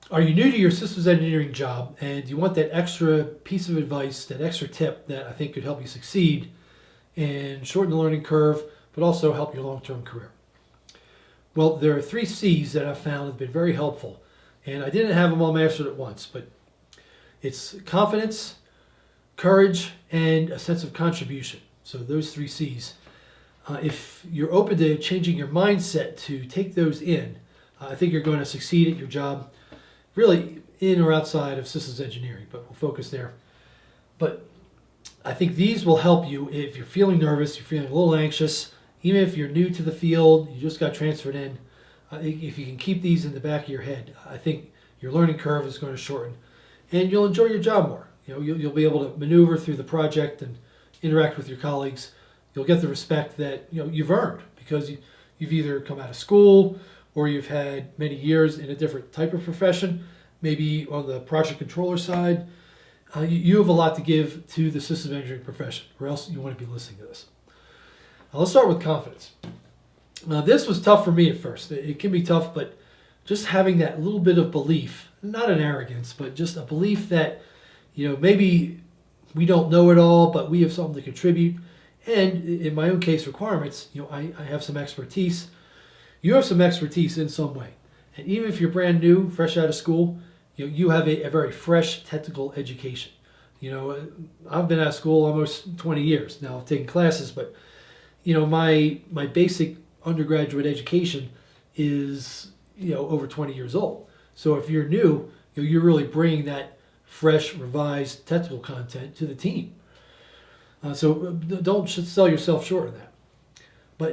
Are you new to your systems engineering job and you want that extra piece of advice, that extra tip that I think could help you succeed and shorten the learning curve, but also help your long-term career? Well, there are 3 C's that I've found have been very helpful, and I didn't have them all mastered at once, but it's confidence, courage, and a sense of contribution. So those 3 C's. If you're open to changing your mindset to take those in, I think you're going to succeed at your job, really in or outside of systems engineering, but we'll focus there. But I think these will help you if you're feeling nervous, you're feeling a little anxious, even if you're new to the field, you just got transferred in. If you can keep these in the back of your head, I think your learning curve is going to shorten, and you'll enjoy your job more. You'll be able to maneuver through the project and interact with your colleagues. You'll get the respect that you've earned because you've either come out of school or you've had many years in a different type of profession, maybe on the project controller side. You have a lot to give to the systems engineering profession, or else you wouldn't be listening to this. Now, let's start with confidence. Now, this was tough for me at first. It can be tough, but just having that little bit of belief, not an arrogance, but just a belief that, maybe we don't know it all, but we have something to contribute. And in my own case requirements, I have some expertise. You have some expertise in some way. And even if you're brand new, fresh out of school, you have a very fresh technical education. I've been out of school almost 20 years now. I've taken classes, but my basic undergraduate education is over 20 years old. So if you're new, you're really bringing that fresh, revised technical content to the team. So don't sell yourself short of that. But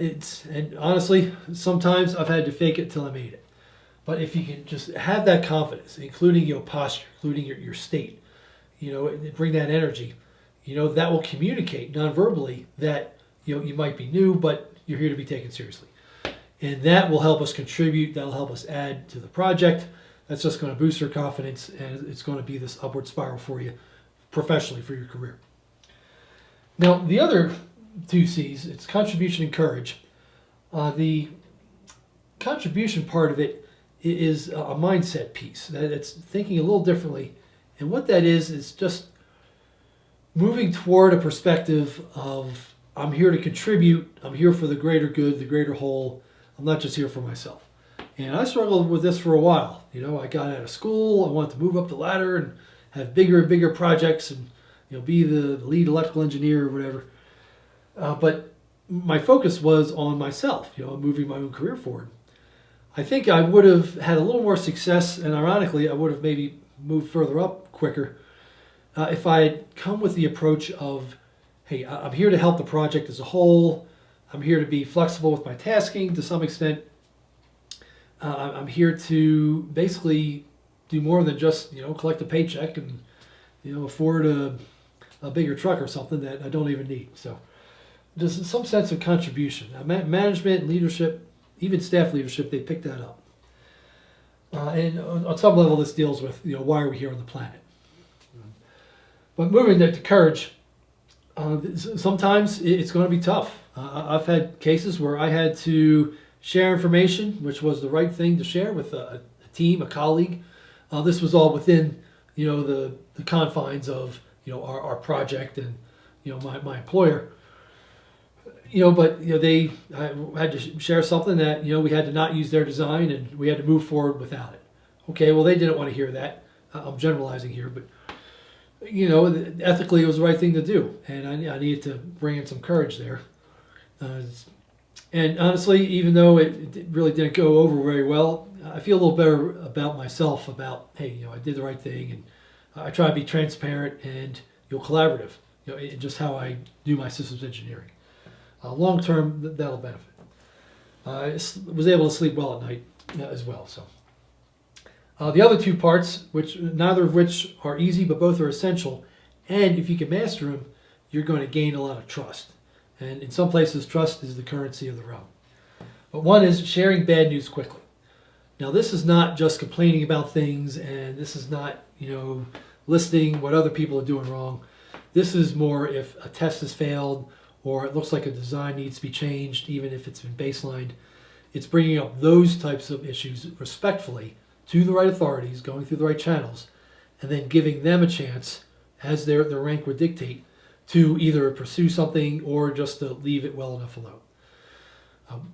and honestly, sometimes I've had to fake it till I made it. But if you can just have that confidence, including your posture, including your state, bring that energy, that will communicate non-verbally that you might be new, but you're here to be taken seriously. And that will help us contribute, that'll help us add to the project. That's just going to boost your confidence, and it's going to be this upward spiral for you professionally for your career. Now, the other 2 C's, it's contribution and courage. The contribution part of it is a mindset piece. It's thinking a little differently. And what that is just moving toward a perspective of I'm here to contribute, I'm here for the greater good, the greater whole. I'm not just here for myself. And I struggled with this for a while. I got out of school, I wanted to move up the ladder and have bigger and bigger projects and be the lead electrical engineer or whatever. But my focus was on myself, moving my own career forward. I think I would have had a little more success, and ironically, I would have maybe moved further up quicker if I had come with the approach of, hey, I'm here to help the project as a whole. I'm here to be flexible with my tasking to some extent. I'm here to basically do more than just, collect a paycheck and, afford a bigger truck or something that I don't even need. So just some sense of contribution. Management, leadership, even staff leadership, they pick that up. And on some level, this deals with, why are we here on the planet? But moving to courage, sometimes it's going to be tough. I've had cases where I had to share information, which was the right thing to share with a team, a colleague. This was all within, the confines of, our project and, my employer. I had to share something that, we had to not use their design and we had to move forward without it. Okay, well, they didn't want to hear that. I'm generalizing here, but, ethically it was the right thing to do. And I needed to bring in some courage there. And honestly, even though it really didn't go over very well, I feel a little better about myself about, hey, I did the right thing, and I try to be transparent and collaborative, in just how I do my systems engineering. Long term, that'll benefit. I was able to sleep well at night as well. So the other 2 parts, neither of which are easy, but both are essential, and if you can master them, you're going to gain a lot of trust. And in some places, trust is the currency of the realm. But one is sharing bad news quickly. Now, this is not just complaining about things, and this is not, listing what other people are doing wrong. This is more if a test has failed or it looks like a design needs to be changed, even if it's been baselined. It's bringing up those types of issues respectfully to the right authorities, going through the right channels, and then giving them a chance, as their rank would dictate, to either pursue something or just to leave it well enough alone.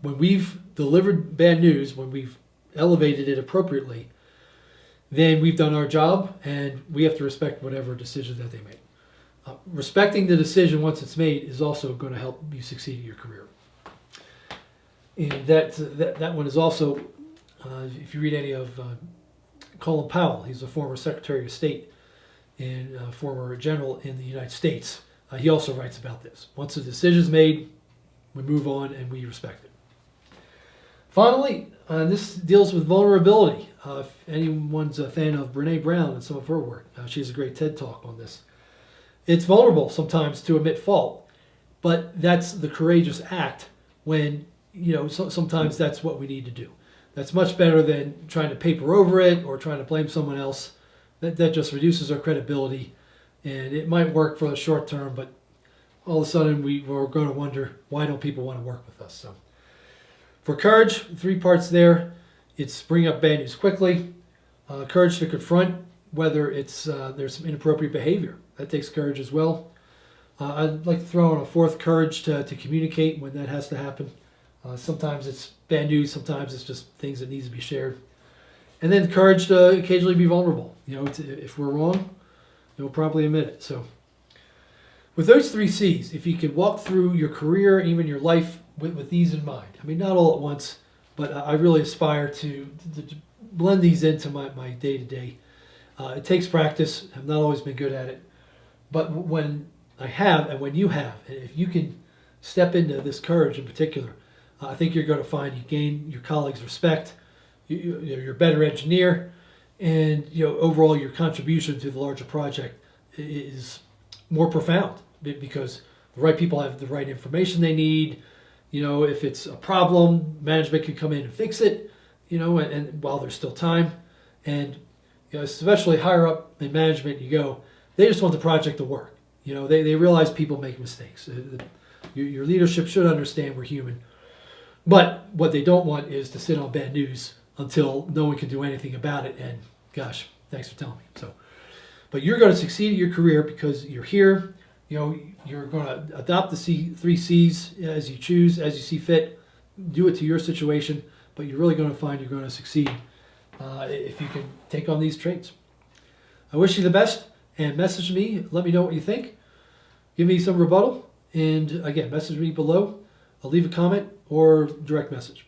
When we've delivered bad news, when we've elevated it appropriately, then we've done our job, and we have to respect whatever decision that they made. Respecting the decision once it's made is also going to help you succeed in your career. And that one is also, if you read any of Colin Powell, he's a former Secretary of State and former general in the United States. He also writes about this. Once a decision's made, we move on and we respect it. Finally, this deals with vulnerability. If anyone's a fan of Brene Brown and some of her work, she has a great TED Talk on this. It's vulnerable sometimes to admit fault, but that's the courageous act when, sometimes that's what we need to do. That's much better than trying to paper over it or trying to blame someone else. That just reduces our credibility, and it might work for the short term, but all of a sudden we're going to wonder, why don't people want to work with us? So for courage, 3 parts there. It's bring up bad news quickly, courage to confront whether it's there's some inappropriate behavior. That takes courage as well. I'd like to throw in a 4th, courage to communicate when that has to happen. Sometimes it's bad news, sometimes it's just things that needs to be shared. And then courage to occasionally be vulnerable. If we're wrong, we'll probably admit it. So with those 3 C's, if you could walk through your career, even your life, with these in mind. I mean, not all at once, but I really aspire to blend these into my day-to-day. It takes practice. I've not always been good at it. But when I have, and when you have, if you can step into this courage in particular, I think you're going to find you gain your colleagues' respect, you're a better engineer, and overall your contribution to the larger project is more profound because the right people have the right information they need. If it's a problem, management can come in and fix it, and while there's still time. And especially higher up in management you go, they just want the project to work. They realize people make mistakes. Your leadership should understand we're human. But what they don't want is to sit on bad news until no one can do anything about it. And gosh, thanks for telling me. But you're going to succeed in your career because you're here. You're going to adopt the 3 C's as you choose, as you see fit. Do it to your situation, but you're really going to find you're going to succeed if you can take on these traits. I wish you the best, and message me. Let me know what you think. Give me some rebuttal, and again, message me below. I'll leave a comment or direct message.